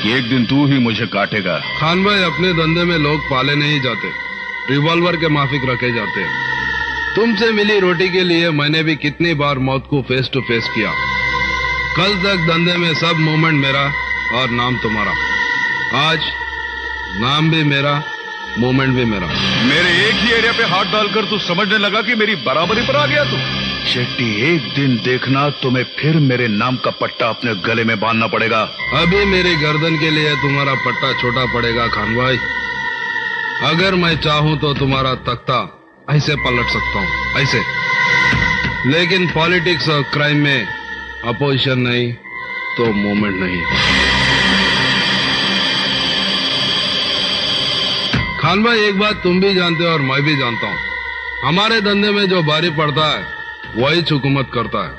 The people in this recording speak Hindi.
कि एक दिन तू ही मुझे काटेगा। खान भाई, अपने धंधे में लोग पाले नहीं जाते, रिवॉल्वर के माफिक रखे जाते हैं। तुमसे मिली रोटी के लिए मैंने भी कितनी बार मौत को फेस टू फेस किया। कल तक धंधे में सब मूवमेंट मेरा और नाम तुम्हारा। आज नाम भी मेरा, मूवमेंट भी मेरा। मेरे एक ही एरिया पे हाथ डालकर तू समझने लगा कि मेरी बराबरी पर आ गया तू। शेट्टी, एक दिन देखना तुम्हें फिर मेरे नाम का पट्टा अपने गले में बांधना पड़ेगा। अभी मेरी गर्दन के लिए तुम्हारा पट्टा छोटा पड़ेगा खान भाई। अगर मैं चाहूं तो तुम्हारा तख्ता ऐसे पलट सकता हूं, ऐसे। लेकिन पॉलिटिक्स और क्राइम में अपोजिशन नहीं तो मूवमेंट नहीं। खान भाई, एक बात तुम भी जानते हो और मैं भी जानता हूं, हमारे धंधे में जो भारी पड़ता है वही हुकूमत करता है।